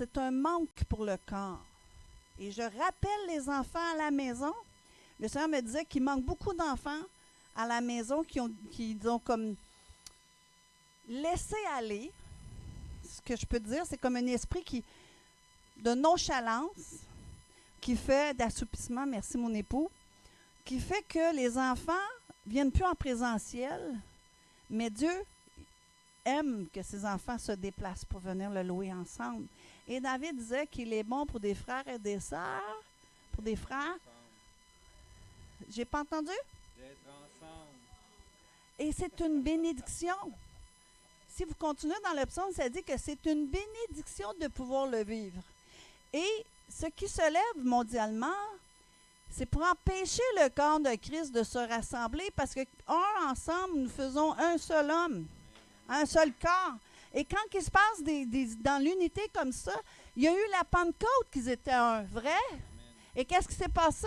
c'est un manque pour le corps. Et je rappelle les enfants à la maison. Le Seigneur me disait qu'il manque beaucoup d'enfants à la maison qui ont comme laissé aller. Ce que je peux dire, c'est comme un esprit de nonchalance qui fait d'assoupissement, merci mon époux, qui fait que les enfants ne viennent plus en présentiel, mais Dieu aime que ses enfants se déplacent pour venir le louer ensemble. Et David disait qu'il est bon pour des frères et des sœurs, pour des frères. J'ai pas entendu? D'être ensemble. Et c'est une bénédiction. Si vous continuez dans le psaume, ça dit que c'est une bénédiction de pouvoir le vivre. Et ce qui se lève mondialement, c'est pour empêcher le corps de Christ de se rassembler parce que, ensemble, nous faisons un seul homme, un seul corps. Et quand il se passe dans l'unité comme ça, il y a eu la Pentecôte qu'ils étaient un, vrai? Et qu'est-ce qui s'est passé?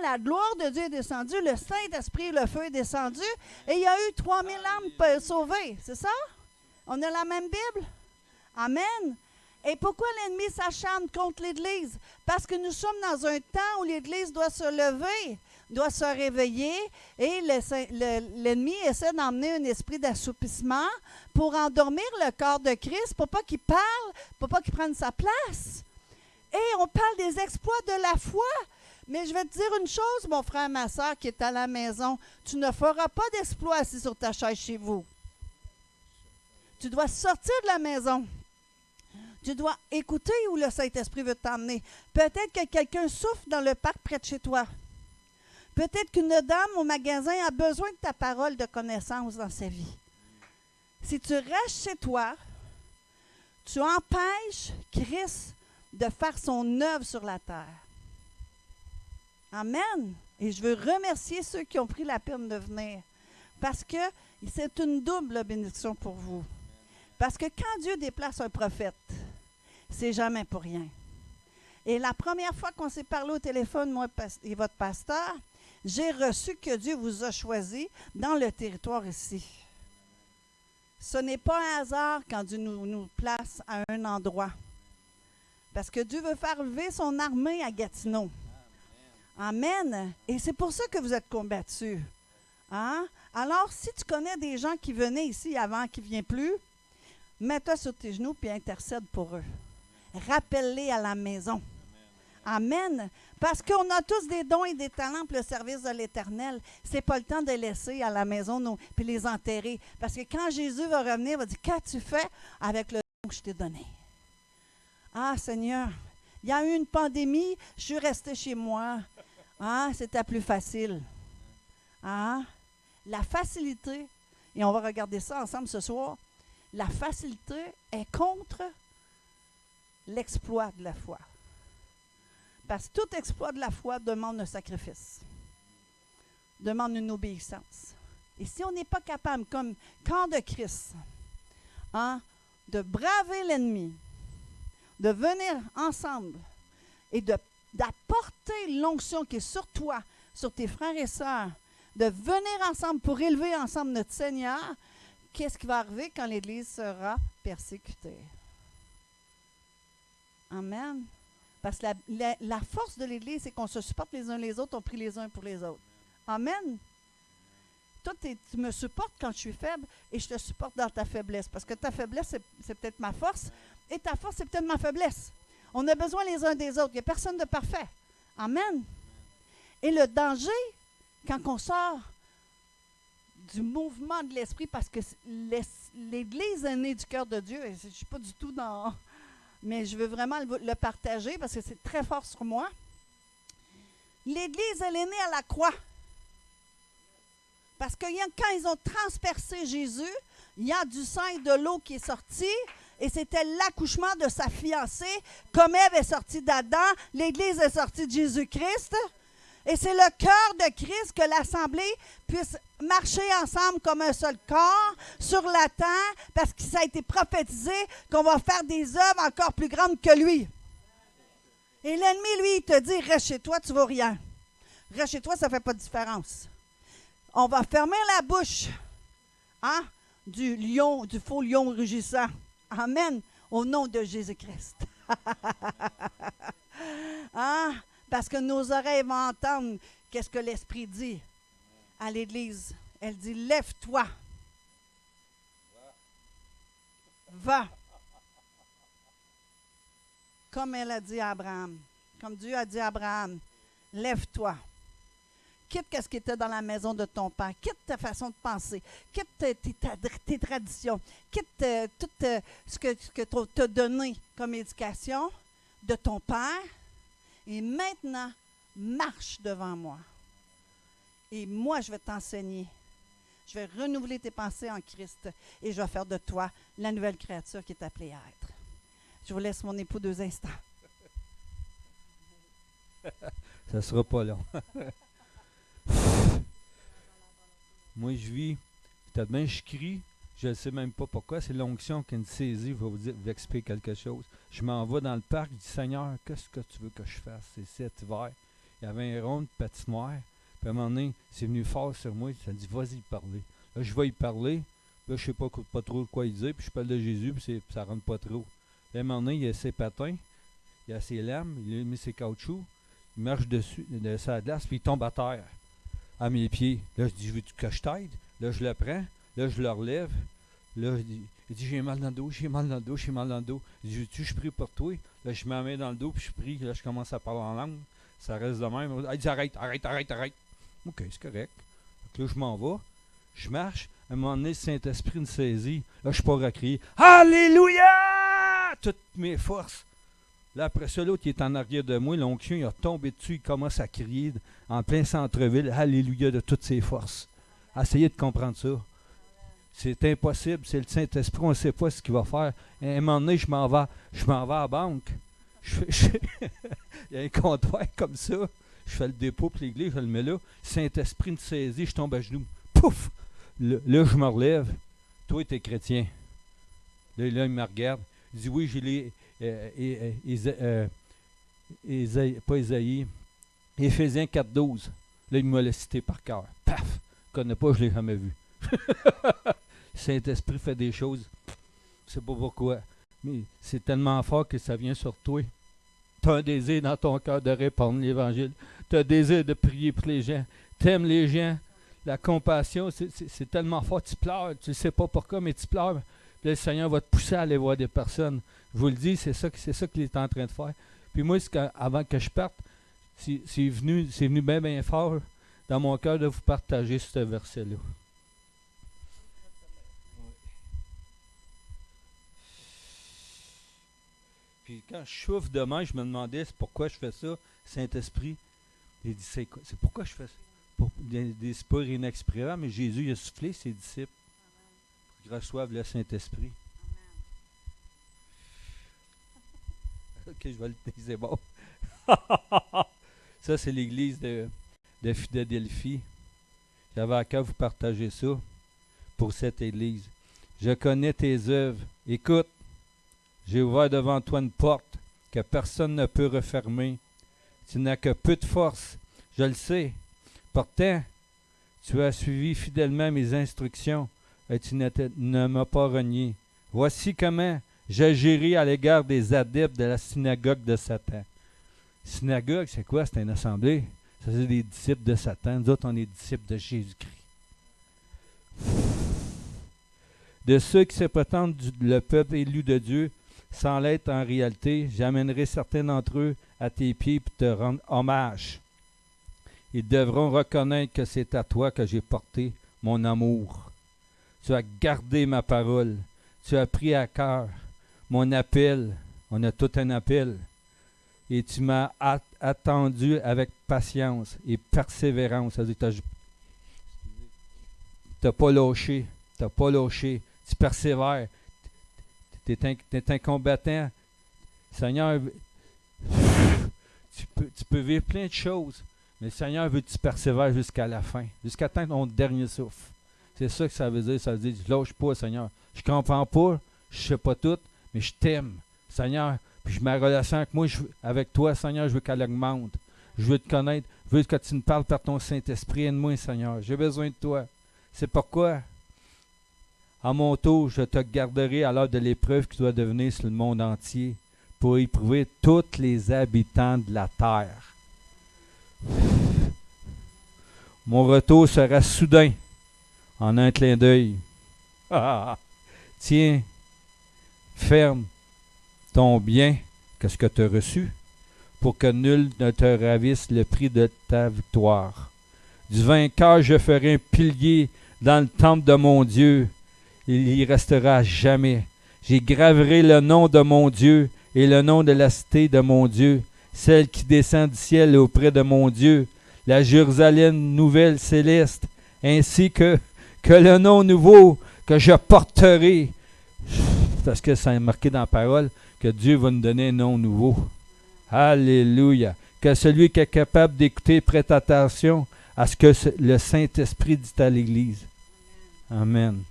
La gloire de Dieu est descendue, le Saint-Esprit, le feu est descendu, et il y a eu 3000 âmes sauvées, c'est ça? On a la même Bible? Amen. Et pourquoi l'ennemi s'acharne contre l'Église? Parce que nous sommes dans un temps où l'Église doit se lever, doit se réveiller, et l'ennemi essaie d'emmener un esprit d'assoupissement pour endormir le corps de Christ, pour pas qu'il parle, pour pas qu'il prenne sa place. Et on parle des exploits de la foi. Mais je vais te dire une chose, mon frère, ma soeur qui est à la maison, tu ne feras pas d'exploit assis sur ta chaise chez vous. Tu dois sortir de la maison. Tu dois écouter où le Saint-Esprit veut t'emmener. Peut-être que quelqu'un souffre dans le parc près de chez toi. Peut-être qu'une dame au magasin a besoin de ta parole de connaissance dans sa vie. Si tu restes chez toi, tu empêches Christ de faire son œuvre sur la terre. Amen. Et je veux remercier ceux qui ont pris la peine de venir. Parce que c'est une double bénédiction pour vous. Parce que quand Dieu déplace un prophète, c'est jamais pour rien. Et la première fois qu'on s'est parlé au téléphone, moi et votre pasteur, j'ai reçu que Dieu vous a choisi dans le territoire ici. Ce n'est pas un hasard quand Dieu nous place à un endroit. Parce que Dieu veut faire lever son armée à Gatineau. Amen. Et c'est pour ça que vous êtes combattus. Hein? Alors, si tu connais des gens qui venaient ici avant, qui ne viennent plus, mets-toi sur tes genoux et intercède pour eux. Rappelle-les à la maison. Amen. Parce qu'on a tous des dons et des talents pour le service de l'Éternel. Ce n'est pas le temps de laisser à la maison puis les enterrer. Parce que quand Jésus va revenir, il va dire, qu'as-tu fait avec le don que je t'ai donné? Ah, Seigneur, il y a eu une pandémie, je suis restée chez moi. C'était plus facile. La facilité, et on va regarder ça ensemble ce soir, la facilité est contre l'exploit de la foi. Parce que tout exploit de la foi demande un sacrifice, demande une obéissance. Et si on n'est pas capable, comme camp de Christ, de braver l'ennemi, de venir ensemble et d'apporter l'onction qui est sur toi, sur tes frères et sœurs, de venir ensemble pour élever ensemble notre Seigneur, qu'est-ce qui va arriver quand l'Église sera persécutée? Amen. Parce que la force de l'Église, c'est qu'on se supporte les uns les autres, on prie les uns pour les autres. Amen. Toi, tu me supportes quand je suis faible et je te supporte dans ta faiblesse. Parce que ta faiblesse, c'est peut-être ma force et ta force, c'est peut-être ma faiblesse. On a besoin les uns des autres. Il n'y a personne de parfait. Amen. Et le danger, quand on sort du mouvement de l'esprit, parce que l'Église est née du cœur de Dieu, et je ne suis pas du tout dans... Mais je veux vraiment le partager parce que c'est très fort sur moi. L'Église, elle est née à la croix. Parce que quand ils ont transpercé Jésus, il y a du sang et de l'eau qui est sorti, et c'était l'accouchement de sa fiancée. Comme Ève est sortie d'Adam, l'Église est sortie de Jésus-Christ. Et c'est le cœur de Christ que l'Assemblée puisse marcher ensemble comme un seul corps sur la terre, parce que ça a été prophétisé qu'on va faire des œuvres encore plus grandes que lui. Et l'ennemi, lui, il te dit, reste chez toi, tu ne vaux rien. Reste chez toi, ça ne fait pas de différence. On va fermer la bouche du faux lion rugissant. Amen. Au nom de Jésus-Christ. Ah, parce que nos oreilles vont entendre qu'est-ce que l'Esprit dit à l'Église. Elle dit, lève-toi, va, comme elle a dit à Abraham, comme Dieu a dit à Abraham, lève-toi. Quitte ce qui était dans la maison de ton père, quitte ta façon de penser, quitte tes traditions, quitte tout ce que t'a donné comme éducation de ton père, et maintenant, marche devant moi. Et moi, je vais t'enseigner. Je vais renouveler tes pensées en Christ et je vais faire de toi la nouvelle créature qui est appelée à être. Je vous laisse mon époux 2 instants. Ça sera pas long. Moi, je vis, peut-être bien je crie, je ne sais même pas pourquoi, c'est l'onction qui me saisit, va vous expliquer quelque chose. Je m'en vais dans le parc, je dis, Seigneur, qu'est-ce que tu veux que je fasse? C'est cet hiver. Il y avait un rond de patinoire, puis à un moment donné, c'est venu fort sur moi, ça dit, vas-y parler. Là, je vais y parler, là, je ne sais pas trop quoi il dit, puis je parle de Jésus, puis ça ne rentre pas trop. Là, à un moment donné, il y a ses patins, il y a ses lames, il a mis ses caoutchoucs, il marche dessus, de sa glace, puis il tombe à terre, à mes pieds. Là, je dis, veux-tu que je t'aide? Là, je le prends, là, je le relève. Là, il dit, j'ai mal dans le dos, j'ai mal dans le dos, j'ai mal dans le dos. Il dit, veux-tu que je prie pour toi? Là, je mets la main dans le dos, puis je prie. Là, je commence à parler en langue. Ça reste de même. Il dit, arrête. OK, c'est correct. Donc là, je m'en vais. Je marche. À un moment donné, le Saint-Esprit me saisit. Là, je pars à crier, Alléluia! Toutes mes forces. Là, après ça, l'autre qui est en arrière de moi, l'onction, il a tombé dessus, il commence à crier en plein centre-ville, Alléluia de toutes ses forces. Essayez de comprendre ça. C'est impossible, c'est le Saint-Esprit, on ne sait pas ce qu'il va faire. À un moment donné, je m'en vais à la banque. Il y a un comptoir comme ça. Je fais le dépôt pour l'église, je le mets là. Saint-Esprit me saisit, je tombe à genoux. Pouf! Là, je me relève. Toi, tu es chrétien. Là, il me regarde. Il dit, oui, j'ai pas Isaïe, Éphésiens 4,12. Là, il me l'a cité par cœur. Paf! Je ne connais pas, je ne l'ai jamais vu. Saint-Esprit fait des choses, je ne sais pas pourquoi, mais c'est tellement fort que ça vient sur toi. Tu as un désir dans ton cœur de répandre l'Évangile. Tu as un désir de prier pour les gens. Tu aimes les gens. La compassion, c'est tellement fort. Tu pleures, tu ne sais pas pourquoi, mais tu pleures. Puis là, le Seigneur va te pousser à aller voir des personnes. Je vous le dis, c'est ça qu'il est en train de faire. Puis moi, avant que je parte, c'est venu bien fort dans mon cœur de vous partager ce verset-là. Puis quand je souffle demain, je me demandais pourquoi je fais ça, Saint-Esprit. Il dit, c'est pourquoi je fais ça? Pour des espoirs inexprimables, mais Jésus il a soufflé ses disciples pour qu'ils reçoivent le Saint-Esprit. Ok, je vais le dire, c'est bon. Ça, c'est l'église de Philadelphie. J'avais à cœur de vous partager ça pour cette église. Je connais tes œuvres. Écoute, j'ai ouvert devant toi une porte que personne ne peut refermer. Tu n'as que peu de force, je le sais. Pourtant, tu as suivi fidèlement mes instructions et tu ne m'as pas renié. Voici comment j'agirai à l'égard des adeptes de la synagogue de Satan. Synagogue, c'est quoi? C'est une assemblée. Ça, c'est des disciples de Satan. Nous autres, on est disciples de Jésus-Christ. De ceux qui se prétendent le peuple élu de Dieu, sans l'être en réalité, j'amènerai certains d'entre eux à tes pieds pour te rendre hommage. Ils devront reconnaître que c'est à toi que j'ai porté mon amour. Tu as gardé ma parole. Tu as pris à cœur mon appel. On a tout un appel. Et tu m'as attendu avec patience et persévérance. C'est-à-dire que tu n'as pas lâché. Tu n'as pas lâché. Tu persévères. Tu es un combattant. Seigneur, tu peux vivre plein de choses. Mais le Seigneur veut que tu persévères jusqu'à la fin, jusqu'à ton dernier souffle. C'est ça que ça veut dire. Ça veut dire, je lâche pas, Seigneur. Je comprends pas, je sais pas tout, mais je t'aime, Seigneur. Puis ma relation avec toi, Seigneur, je veux qu'elle augmente. Je veux te connaître. Je veux que tu me parles par ton Saint-Esprit. Aide-moi, Seigneur. J'ai besoin de toi. C'est pourquoi, à mon tour, je te garderai à l'heure de l'épreuve qui doit devenir sur le monde entier pour éprouver tous les habitants de la terre. Mon retour sera soudain, en un clin d'œil. Tiens, ferme ton bien, qu'est-ce que tu as reçu, pour que nul ne te ravisse le prix de ta victoire. Du vainqueur, je ferai un pilier dans le temple de mon Dieu. Il y restera à jamais. J'y graverai le nom de mon Dieu et le nom de la cité de mon Dieu, celle qui descend du ciel auprès de mon Dieu, la Jérusalem nouvelle céleste, ainsi que le nom nouveau que je porterai. Parce que ça est marqué dans la parole que Dieu va nous donner un nom nouveau. Alléluia. Que celui qui est capable d'écouter prête attention à ce que le Saint-Esprit dit à l'Église. Amen.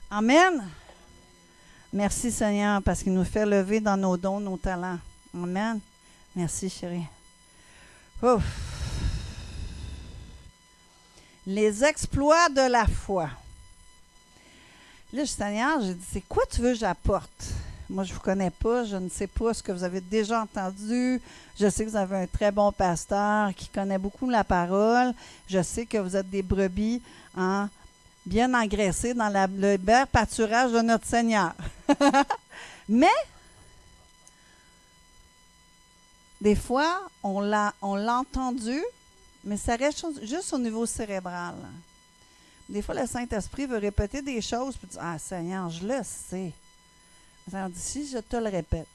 Amen. Merci Seigneur parce qu'il nous fait lever dans nos dons, nos talents. Amen. Merci chérie. Ouf. Les exploits de la foi. Là, Seigneur, j'ai dit, c'est quoi tu veux que j'apporte? Moi, je ne vous connais pas, je ne sais pas ce que vous avez déjà entendu. Je sais que vous avez un très bon pasteur qui connaît beaucoup la parole. Je sais que vous êtes des brebis bien engraissées dans le vert pâturage de notre Seigneur. Mais, des fois, on l'a entendu, mais ça reste juste au niveau cérébral. Des fois, le Saint-Esprit veut répéter des choses, puis dire, ah Seigneur, je le sais. Alors, si je te le répète,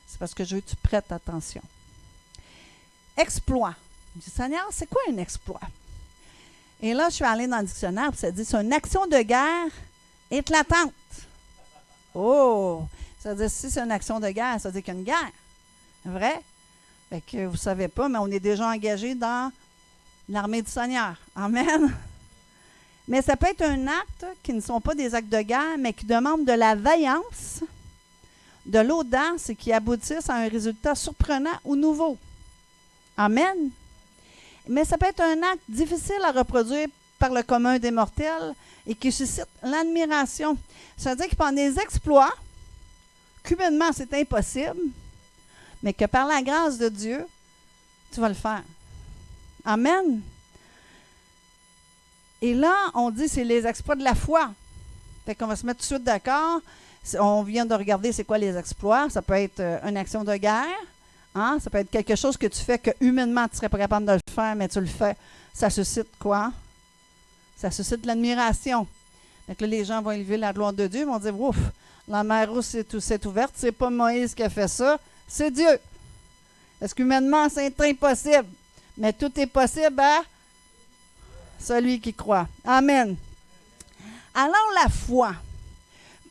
c'est parce que je veux que tu prêtes attention. Exploit. Je dis, Seigneur, c'est quoi un exploit? Et là, je suis allée dans le dictionnaire, puis ça dit, c'est une action de guerre éclatante. Oh! Ça veut dire, si c'est une action de guerre, ça veut dire qu'il y a une guerre. Vrai? Fait que vous ne savez pas, mais on est déjà engagé dans l'armée du Seigneur. Amen! Mais ça peut être un acte qui ne sont pas des actes de guerre, mais qui demandent de la vaillance, de l'audace et qui aboutissent à un résultat surprenant ou nouveau. Amen. Mais ça peut être un acte difficile à reproduire par le commun des mortels et qui suscite l'admiration. Ça veut dire qu'il prend des exploits, qu'humainement c'est impossible, mais que par la grâce de Dieu, tu vas le faire. Amen. Et là, on dit c'est les exploits de la foi. Fait qu'on va se mettre tout de suite d'accord. On vient de regarder c'est quoi les exploits. Ça peut être une action de guerre. Hein? Ça peut être quelque chose que tu fais que humainement tu serais pas capable de le faire, mais tu le fais. Ça suscite quoi? Ça suscite l'admiration. Donc là, les gens vont élever la gloire de Dieu. Ils vont dire, ouf, la mer rouge s'est ouverte. C'est pas Moïse qui a fait ça. C'est Dieu. Parce qu'humainement, c'est impossible. Mais tout est possible à celui qui croit. Amen. Alors, la foi.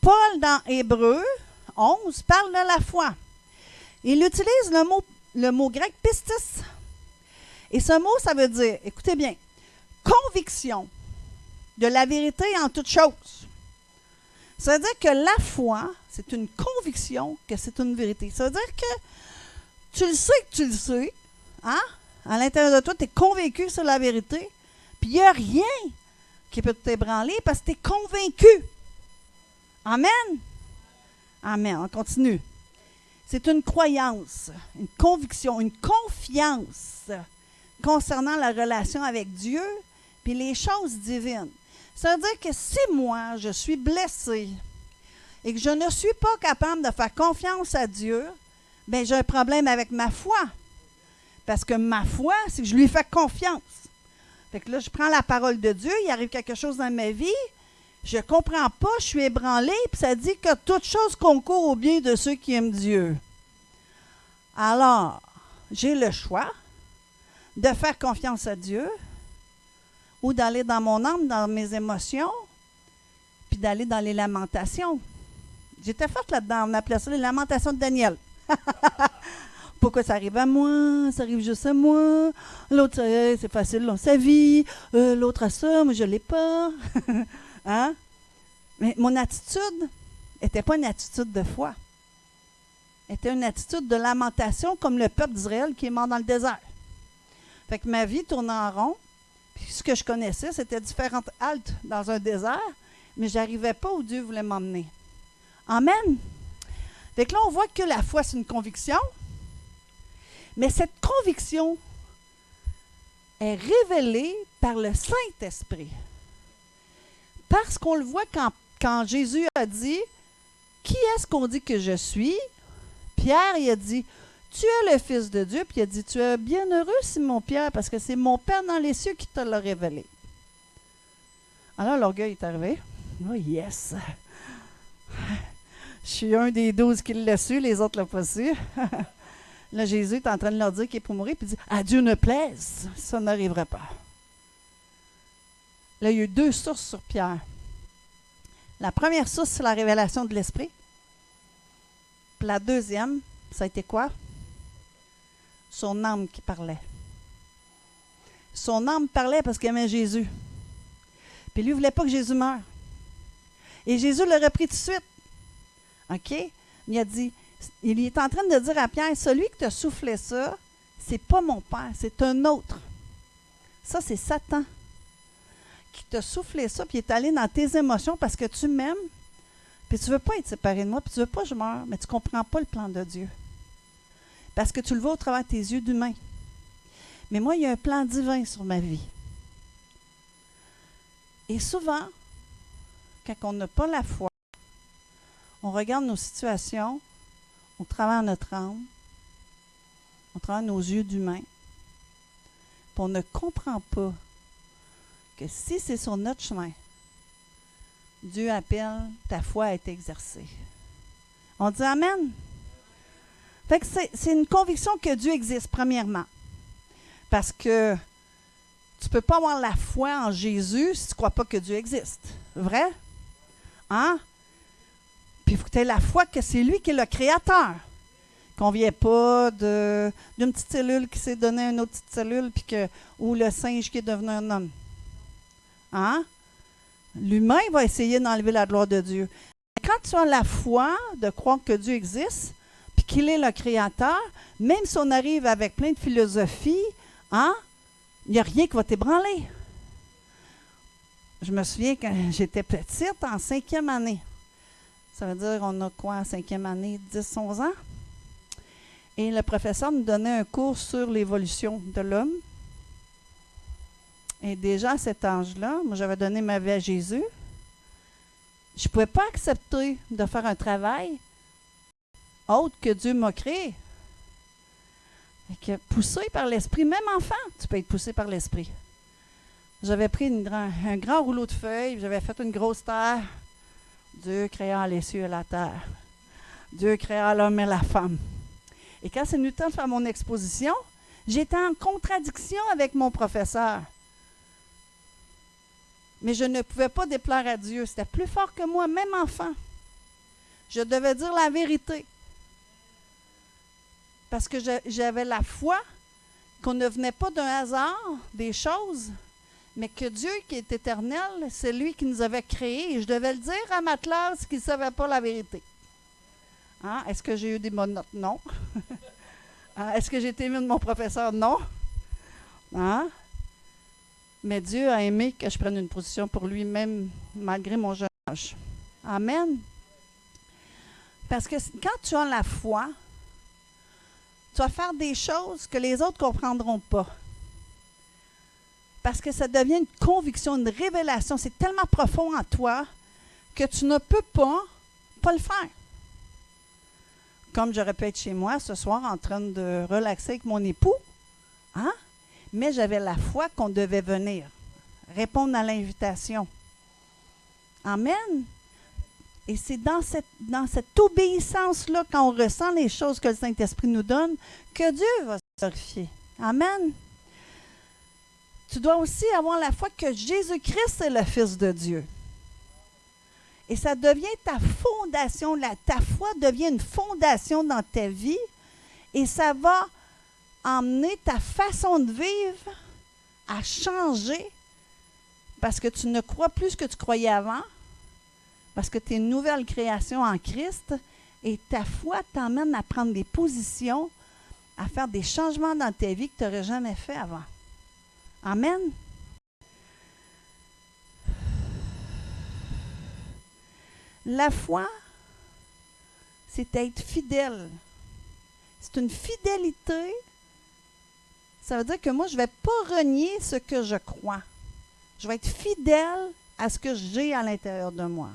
Paul, dans Hébreux 11, parle de la foi. Il utilise le mot grec pistis. Et ce mot, ça veut dire, écoutez bien, conviction de la vérité en toutes choses. Ça veut dire que la foi, c'est une conviction que c'est une vérité. Ça veut dire que tu le sais, hein? À l'intérieur de toi, tu es convaincu que c'est la vérité. Puis il n'y a rien qui peut t'ébranler parce que tu es convaincu. Amen. Amen. On continue. C'est une croyance, une conviction, une confiance concernant la relation avec Dieu puis les choses divines. Ça veut dire que si moi, je suis blessé et que je ne suis pas capable de faire confiance à Dieu, bien, j'ai un problème avec ma foi. Parce que ma foi, c'est que je lui fais confiance. Fait que là, je prends la parole de Dieu, il arrive quelque chose dans ma vie, je ne comprends pas, je suis ébranlée, puis ça dit que toute chose concourt au bien de ceux qui aiment Dieu. Alors, j'ai le choix de faire confiance à Dieu ou d'aller dans mon âme, dans mes émotions, puis d'aller dans les lamentations. J'étais forte là-dedans, on appelait ça les lamentations de Daniel. Pourquoi ça arrive à moi? Ça arrive juste à moi. L'autre, c'est facile dans sa vie. L'autre a ça, moi je ne l'ai pas. Hein? Mais mon attitude n'était pas une attitude de foi. Était une attitude de lamentation comme le peuple d'Israël qui est mort dans le désert. Fait que ma vie tournait en rond. Puis ce que je connaissais, c'était différentes haltes dans un désert. mais je n'arrivais pas où Dieu voulait m'emmener. Amen. Fait que là, on voit que la foi, c'est une conviction, mais cette conviction est révélée par le Saint-Esprit. Parce qu'on le voit quand Jésus a dit « Qui est-ce qu'on dit que je suis? » Pierre, il a dit « Tu es le Fils de Dieu. » Puis il a dit « Tu es bienheureux, Simon-Pierre, parce que c'est mon Père dans les cieux qui te l'a révélé. » Alors l'orgueil est arrivé. « Oh yes! Je suis un des 12 qui l'a su, les autres ne l'ont pas su. » Là, Jésus est en train de leur dire qu'il est pour mourir, puis il dit « À Dieu ne plaise, ça n'arriverait pas. » Là, il y a eu 2 sources sur Pierre. La première source, c'est la révélation de l'Esprit. Puis la deuxième, ça a été quoi? Son âme qui parlait. Son âme parlait parce qu'il aimait Jésus. Puis lui, il ne voulait pas que Jésus meure. Et Jésus l'a repris tout de suite. OK? Il a dit, il est en train de dire à Pierre, celui qui t'a soufflé ça, c'est pas mon Père, c'est un autre. Ça, c'est Satan qui t'a soufflé ça, puis il est allé dans tes émotions parce que tu m'aimes, puis tu ne veux pas être séparé de moi, puis tu ne veux pas que je meure, mais tu ne comprends pas le plan de Dieu. Parce que tu le vois au travers de tes yeux d'humain. Mais moi, il y a un plan divin sur ma vie. Et souvent, quand on n'a pas la foi, on regarde nos situations, on travaille notre âme, on travaille nos yeux d'humain, puis on ne comprend pas que si c'est sur notre chemin, Dieu appelle ta foi à être exercée. On dit Amen? Fait que c'est une conviction que Dieu existe, premièrement. Parce que tu ne peux pas avoir la foi en Jésus si tu ne crois pas que Dieu existe. Vrai? Hein? Puis il faut que tu aies la foi que c'est lui qui est le créateur. Qu'on ne vient pas d'une petite cellule qui s'est donnée à une autre petite cellule, ou le singe qui est devenu un homme. Hein? L'humain va essayer d'enlever la gloire de Dieu. Quand tu as la foi de croire que Dieu existe, puis qu'il est le créateur, même si on arrive avec plein de philosophies, hein, il n'y a rien qui va t'ébranler. Je me souviens quand j'étais petite, en 5e année. Ça veut dire, on a quoi en 5e année? 10, 11 ans? Et le professeur nous donnait un cours sur l'évolution de l'homme. Et déjà à cet âge-là, moi j'avais donné ma vie à Jésus. Je ne pouvais pas accepter de faire un travail autre que Dieu m'a créé. Et que poussé par l'Esprit, même enfant, tu peux être poussé par l'Esprit. J'avais pris un grand rouleau de feuilles, j'avais fait une grosse terre. Dieu créa les cieux et la terre. Dieu créa l'homme et la femme. Et quand c'est venu le temps de faire mon exposition, j'étais en contradiction avec mon professeur. Mais je ne pouvais pas déplaire à Dieu. C'était plus fort que moi, même enfant. Je devais dire la vérité. Parce que j'avais la foi qu'on ne venait pas d'un hasard des choses, mais que Dieu qui est éternel, c'est lui qui nous avait créés. Et je devais le dire à ma classe qu'il ne savait pas la vérité. Hein? Est-ce que j'ai eu des bonnes notes? Non. Hein? Est-ce que j'ai été aimée de mon professeur? Non. Hein? Mais Dieu a aimé que je prenne une position pour lui, même malgré mon jeune âge. Amen. Parce que quand tu as la foi, tu vas faire des choses que les autres ne comprendront pas. Parce que ça devient une conviction, une révélation. C'est tellement profond en toi que tu ne peux pas le faire. Comme j'aurais pu être chez moi ce soir en train de relaxer avec mon époux. Hein? Mais j'avais la foi qu'on devait venir, répondre à l'invitation. Amen. Et c'est dans cette obéissance-là, quand on ressent les choses que le Saint-Esprit nous donne, que Dieu va se glorifier. Amen. Tu dois aussi avoir la foi que Jésus-Christ est le Fils de Dieu. Et ça devient ta fondation. Ta foi devient une fondation dans ta vie et ça va emmener ta façon de vivre à changer parce que tu ne crois plus ce que tu croyais avant, parce que tu es une nouvelle création en Christ et ta foi t'emmène à prendre des positions, à faire des changements dans ta vie que tu n'aurais jamais fait avant. Amen. La foi, c'est être fidèle. C'est une fidélité. Ça veut dire que moi, je ne vais pas renier ce que je crois. Je vais être fidèle à ce que j'ai à l'intérieur de moi.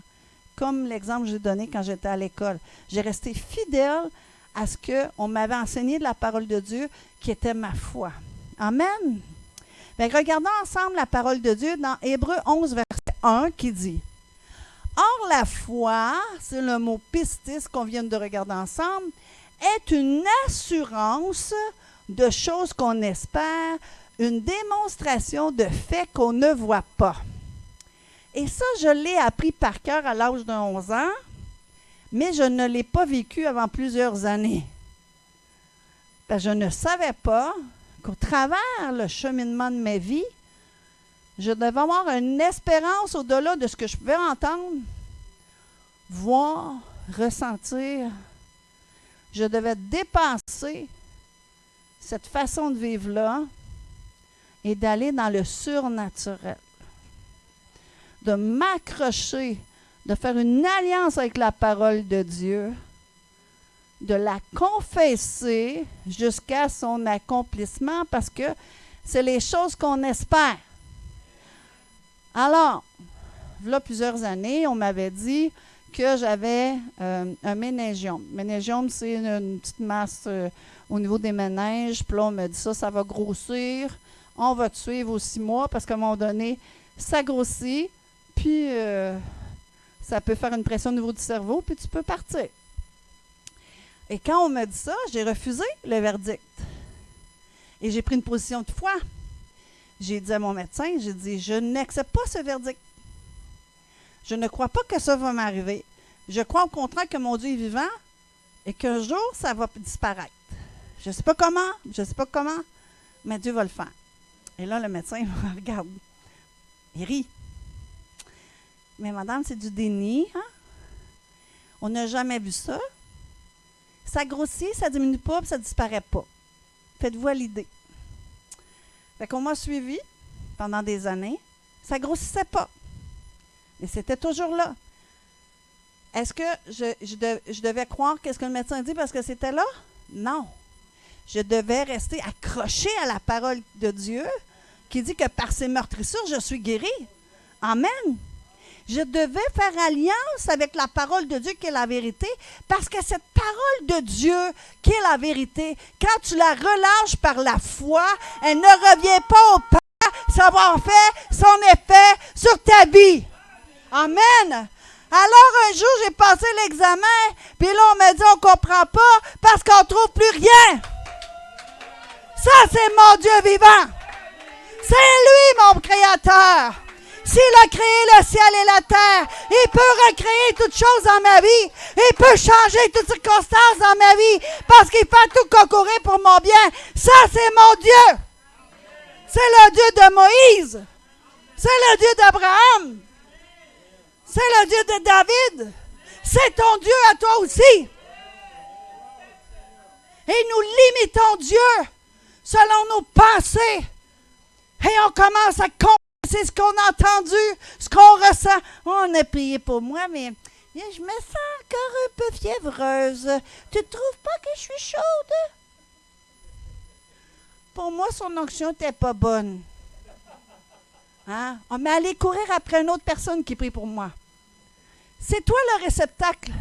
Comme l'exemple que j'ai donné quand j'étais à l'école. J'ai resté fidèle à ce qu'on m'avait enseigné de la parole de Dieu, qui était ma foi. Amen. Bien, regardons ensemble la parole de Dieu dans Hébreux 11, verset 1, qui dit « Or, la foi, c'est le mot pistis qu'on vient de regarder ensemble, est une assurance de choses qu'on espère, une démonstration de faits qu'on ne voit pas. » Et ça, je l'ai appris par cœur à l'âge de 11 ans, mais je ne l'ai pas vécu avant plusieurs années. Je ne savais pas qu'au travers le cheminement de ma vie, je devais avoir une espérance au-delà de ce que je pouvais entendre, voir, ressentir. Je devais dépasser cette façon de vivre-là et d'aller dans le surnaturel. De m'accrocher, de faire une alliance avec la parole de Dieu, de la confesser jusqu'à son accomplissement, parce que c'est les choses qu'on espère. Alors, il y a plusieurs années, on m'avait dit que j'avais un méningiome. Méningiome, c'est une petite masse au niveau des méninges. Puis là, on m'a dit ça va grossir. On va te suivre aux 6 mois parce qu'à un moment donné, ça grossit. Puis, ça peut faire une pression au niveau du cerveau, puis tu peux partir. Et quand on m'a dit ça, j'ai refusé le verdict. Et j'ai pris une position de foi. J'ai dit à mon médecin, j'ai dit, je n'accepte pas ce verdict. Je ne crois pas que ça va m'arriver. Je crois au contraire que mon Dieu est vivant et qu'un jour, ça va disparaître. Je ne sais pas comment, mais Dieu va le faire. Et là, le médecin me regarde. Il rit. Mais madame, c'est du déni. Hein? On n'a jamais vu ça. Ça grossit, ça ne diminue pas, puis ça ne disparaît pas. Faites-vous à l'idée. Fait qu'on m'a suivi pendant des années. Ça ne grossissait pas. Mais c'était toujours là. Est-ce que je devais croire qu'est-ce que le médecin dit parce que c'était là? Non. Je devais rester accrochée à la parole de Dieu qui dit que par ses meurtrissures, je suis guérie. Amen. Je devais faire alliance avec la parole de Dieu qui est la vérité, parce que cette parole de Dieu qui est la vérité, quand tu la relâches par la foi, elle ne revient pas au Père sans avoir fait son effet sur ta vie. Amen. Alors un jour, j'ai passé l'examen, puis là, on m'a dit, on ne comprend pas parce qu'on ne trouve plus rien. Ça, c'est mon Dieu vivant. C'est lui, mon Créateur. S'il a créé le ciel et la terre, il peut recréer toutes choses dans ma vie. Il peut changer toutes circonstances dans ma vie parce qu'il fait tout concourir pour mon bien. Ça, c'est mon Dieu. C'est le Dieu de Moïse. C'est le Dieu d'Abraham. C'est le Dieu de David. C'est ton Dieu à toi aussi. Et nous limitons Dieu selon nos pensées. Et on commence à c'est ce qu'on a entendu, ce qu'on ressent. On a prié pour moi, mais je me sens encore un peu fiévreuse. Tu ne trouves pas que je suis chaude? Pour moi, son onction n'était pas bonne. Hein? On m'est allé courir après une autre personne qui prie pour moi. C'est toi le réceptacle.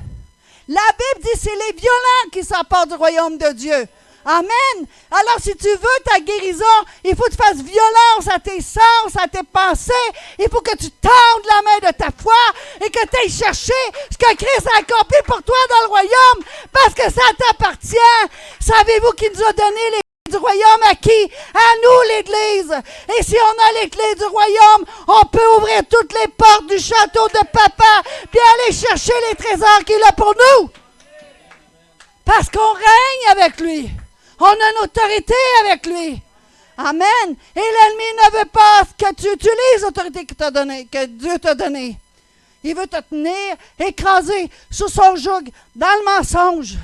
La Bible dit que c'est les violents qui s'emparent du royaume de Dieu. Amen. Alors, si tu veux ta guérison, il faut que tu fasses violence à tes sens, à tes pensées. Il faut que tu tendes la main de ta foi et que tu ailles chercher ce que Christ a accompli pour toi dans le royaume parce que ça t'appartient. Savez-vous qu'il nous a donné les clés du royaume à qui? À nous, l'Église. Et si on a les clés du royaume, on peut ouvrir toutes les portes du château de Papa puis aller chercher les trésors qu'il a pour nous. Parce qu'on règne avec lui. On a une autorité avec lui. Amen. Et l'ennemi ne veut pas que tu utilises l'autorité que Dieu t'a donnée. Il veut te tenir écrasé sous son joug, dans le mensonge.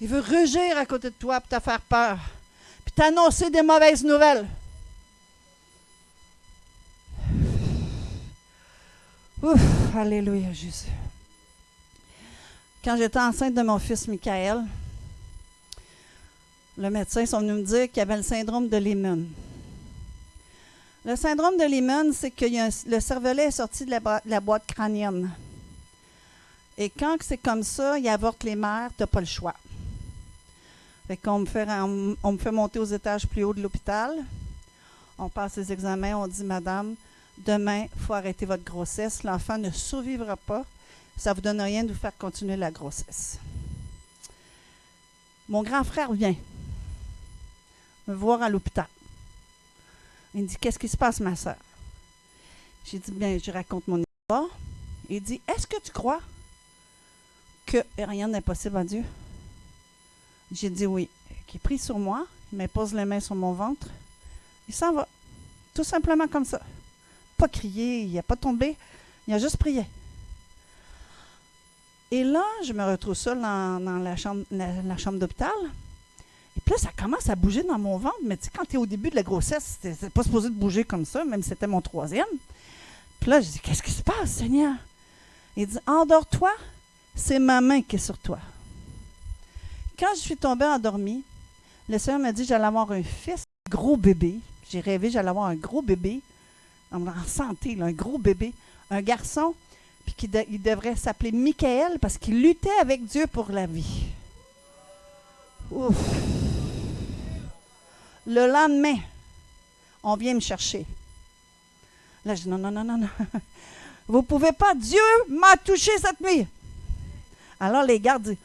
Il veut rugir à côté de toi pour te faire peur, puis t'annoncer des mauvaises nouvelles. Ouf, alléluia, Jésus. Quand j'étais enceinte de mon fils Michael, le médecin sont venus me dire qu'il avait le syndrome de Lehman. Le syndrome de Lehman, c'est que le cervelet est sorti de la boîte crânienne. Et quand c'est comme ça, il avorte les mères, tu n'as pas le choix. Fait qu'on on me fait monter aux étages plus hauts de l'hôpital. On passe les examens, on dit, madame, demain, il faut arrêter votre grossesse. L'enfant ne survivra pas. Ça ne vous donne rien de vous faire continuer la grossesse. Mon grand frère vient me voir à l'hôpital. Il me dit, qu'est-ce qui se passe, ma soeur? J'ai dit, bien, je raconte mon histoire. Il dit, est-ce que tu crois que rien n'est possible à Dieu? J'ai dit oui. Il prie sur moi, il me pose les mains sur mon ventre, il s'en va. Tout simplement comme ça. Pas crié, il n'a pas tombé, il a juste prié. Et là, je me retrouve seule dans la chambre d'hôpital. Et puis là, ça commence à bouger dans mon ventre. Mais tu sais, quand tu es au début de la grossesse, c'est pas supposé de bouger comme ça, même si c'était mon 3e. Puis là, je dis, qu'est-ce qui se passe, Seigneur? Il dit, endors-toi, c'est ma main qui est sur toi. Quand je suis tombée endormie, le Seigneur m'a dit que j'allais avoir un fils, un gros bébé. J'ai rêvé que j'allais avoir un gros bébé, en santé, là, un gros bébé, un garçon, puis il devrait s'appeler Michael parce qu'il luttait avec Dieu pour la vie. Ouf! Le lendemain, on vient me chercher. Là, je dis non. Vous ne pouvez pas, Dieu m'a touché cette nuit. Alors les gardes disent,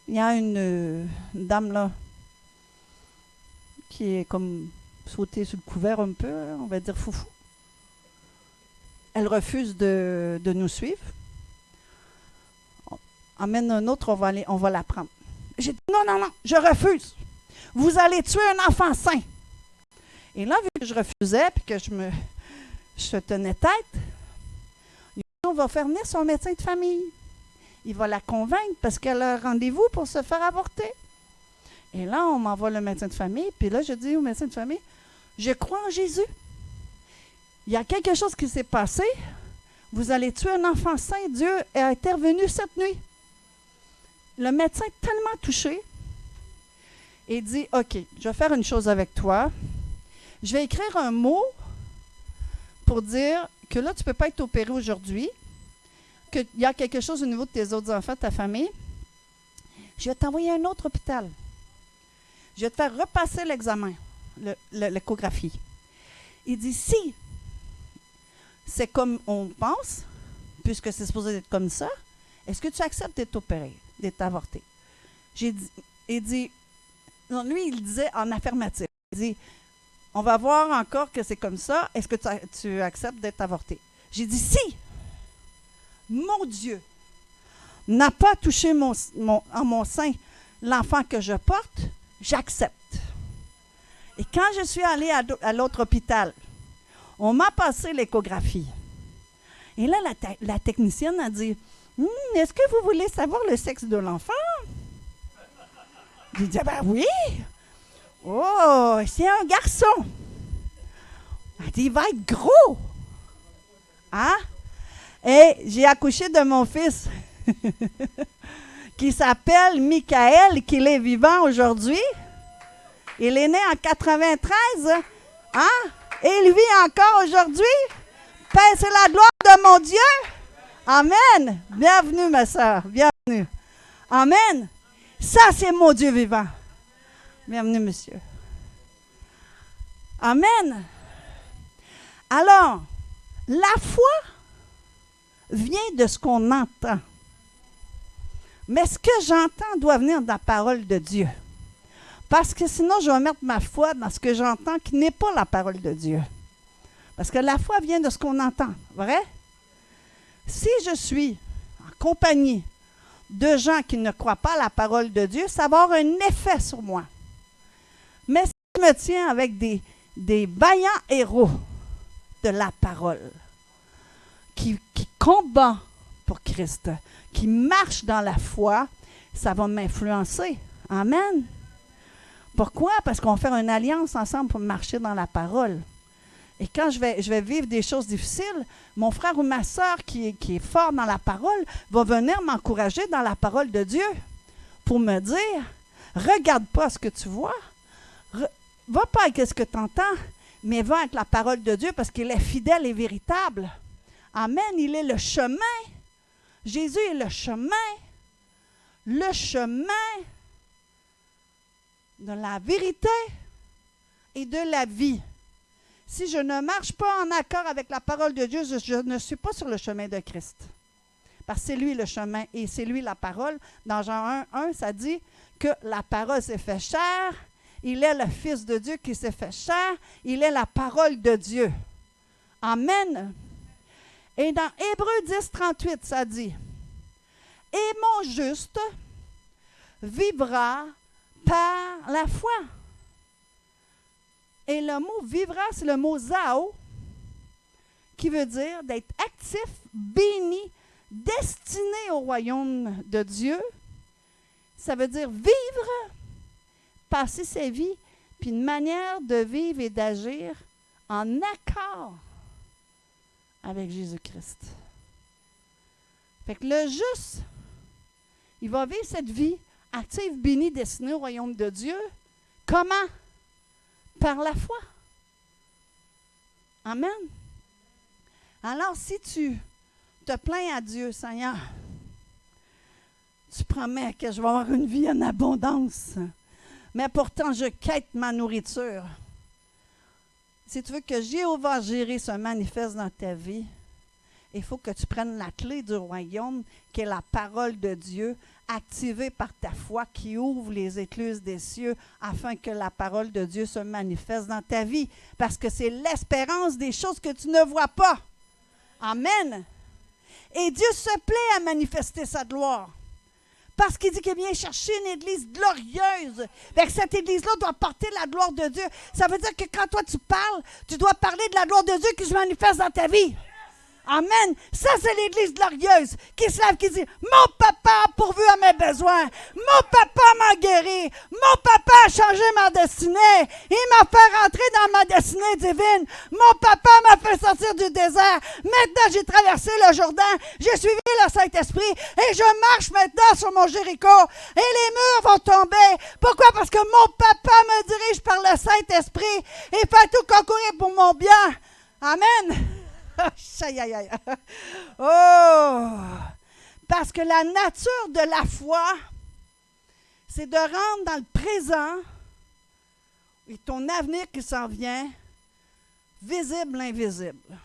il y a une dame là qui est comme sautée sur le couvert un peu, on va dire foufou. Elle refuse de nous suivre. Emmène un autre, on va la prendre. J'ai dit non, je refuse. Vous allez tuer un enfant sain. Et là, vu que je refusais puis que je tenais tête, on va faire venir son médecin de famille. Il va la convaincre parce qu'elle a un rendez-vous pour se faire avorter. Et là, on m'envoie le médecin de famille. Puis là, je dis au médecin de famille, je crois en Jésus. Il y a quelque chose qui s'est passé. Vous allez tuer un enfant sain. Dieu est intervenu cette nuit. Le médecin est tellement touché. Il dit, OK, je vais faire une chose avec toi. Je vais écrire un mot pour dire que là, tu ne peux pas être opéré aujourd'hui, qu'il y a quelque chose au niveau de tes autres enfants, de ta famille. Je vais t'envoyer à un autre hôpital. Je vais te faire repasser l'examen, l'échographie. Il dit, si c'est comme on pense, puisque c'est supposé être comme ça, est-ce que tu acceptes d'être opéré, d'être avorté? Il dit, non, lui, il disait en affirmatif. Il dit, on va voir encore que c'est comme ça. Est-ce que tu acceptes d'être avorté? J'ai dit, si mon Dieu n'a pas touché en mon sein l'enfant que je porte, j'accepte. Et quand je suis allée à l'autre hôpital, on m'a passé l'échographie. Et là, la technicienne a dit, est-ce que vous voulez savoir le sexe de l'enfant? J'ai dit, ben oui. Oh, c'est un garçon. Elle dit, il va être gros. Hein? Et j'ai accouché de mon fils qui s'appelle Michael, qui est vivant aujourd'hui. Il est né en 93. Hein? Et il vit encore aujourd'hui. Paix, c'est la gloire de mon Dieu. Amen. Bienvenue, ma soeur. Bienvenue. Amen. Ça, c'est mon Dieu vivant. Bienvenue, monsieur. Amen. Alors, la foi vient de ce qu'on entend. Mais ce que j'entends doit venir de la parole de Dieu. Parce que sinon, je vais mettre ma foi dans ce que j'entends qui n'est pas la parole de Dieu. Parce que la foi vient de ce qu'on entend, vrai? Si je suis en compagnie de gens qui ne croient pas à la parole de Dieu, ça va avoir un effet sur moi. Mais si je me tiens avec des vaillants héros de la parole, qui combattent pour Christ, qui marchent dans la foi, ça va m'influencer. Amen. Pourquoi? Parce qu'on fait une alliance ensemble pour marcher dans la parole. Et quand je vais vivre des choses difficiles, mon frère ou ma soeur qui est fort dans la parole va venir m'encourager dans la parole de Dieu pour me dire, regarde pas ce que tu vois, va pas avec ce que tu entends, mais va avec la parole de Dieu parce qu'il est fidèle et véritable. Amen, il est le chemin. Jésus est le chemin de la vérité et de la vie. Si je ne marche pas en accord avec la parole de Dieu, je ne suis pas sur le chemin de Christ. Parce que c'est lui le chemin et c'est lui la parole. Dans Jean 1, ça dit que la parole s'est fait chair. Il est le Fils de Dieu qui s'est fait chair. Il est la parole de Dieu. Amen. Et dans Hébreux 10, 38, ça dit, « Et mon juste vivra par la foi. » Et le mot « vivra », c'est le mot « zao », qui veut dire d'être actif, béni, destiné au royaume de Dieu. Ça veut dire vivre, passer sa vie, puis une manière de vivre et d'agir en accord avec Jésus-Christ. Fait que le juste, il va vivre cette vie active, bénie, destinée au royaume de Dieu. Comment? Par la foi. Amen. Alors, si tu te plains à Dieu, Seigneur, tu promets que je vais avoir une vie en abondance, mais pourtant je quête ma nourriture. Si tu veux que Jéhovah Jireh se manifeste dans ta vie, il faut que tu prennes la clé du royaume, qui est la parole de Dieu, activée par ta foi, qui ouvre les écluses des cieux, afin que la parole de Dieu se manifeste dans ta vie. Parce que c'est l'espérance des choses que tu ne vois pas. Amen. Et Dieu se plaît à manifester sa gloire. Parce qu'il dit qu'il vient chercher une église glorieuse. Fait que cette église-là doit porter la gloire de Dieu. Ça veut dire que quand toi tu parles, tu dois parler de la gloire de Dieu qui se manifeste dans ta vie. Amen. Ça, c'est l'église glorieuse qui se lève, qui dit, « Mon papa a pourvu à mes besoins. Mon papa m'a guéri. Mon papa a changé ma destinée. Il m'a fait rentrer dans ma destinée divine. Mon papa m'a fait sortir du désert. Maintenant, j'ai traversé le Jourdain. J'ai suivi le Saint-Esprit et je marche maintenant sur mon Jéricho. Et les murs vont tomber. Pourquoi? Parce que mon papa me dirige par le Saint-Esprit et fait tout concourir pour mon bien. Amen. Oh! Parce que la nature de la foi, c'est de rendre dans le présent et ton avenir qui s'en vient, visible l'invisible.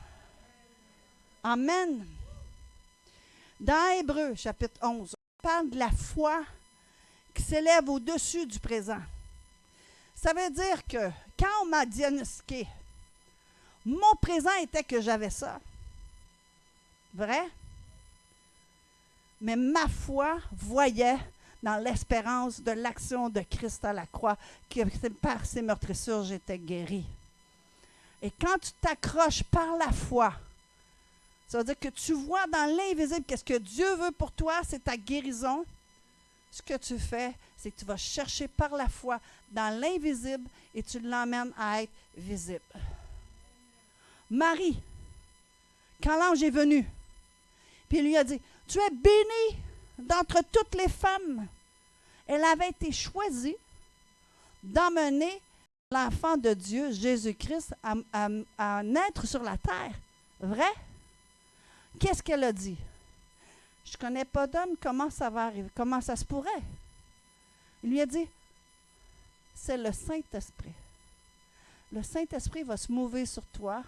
Amen. Dans Hébreux, chapitre 11, on parle de la foi qui s'élève au-dessus du présent. Ça veut dire que quand on m'a diagnostiqué, mon présent était que j'avais ça. Vrai? Mais ma foi voyait dans l'espérance de l'action de Christ à la croix, que par ses meurtrissures, j'étais guéri. Et quand tu t'accroches par la foi, ça veut dire que tu vois dans l'invisible qu'est-ce que Dieu veut pour toi, c'est ta guérison. Ce que tu fais, c'est que tu vas chercher par la foi dans l'invisible et tu l'emmènes à être visible. Marie, quand l'ange est venu, puis il lui a dit, « Tu es bénie d'entre toutes les femmes. » Elle avait été choisie d'emmener l'enfant de Dieu, Jésus-Christ, à naître sur la terre. Vrai? Qu'est-ce qu'elle a dit? « Je ne connais pas d'homme, comment ça va arriver? Comment ça se pourrait? » Il lui a dit, « C'est le Saint-Esprit. Le Saint-Esprit va se mouver sur toi,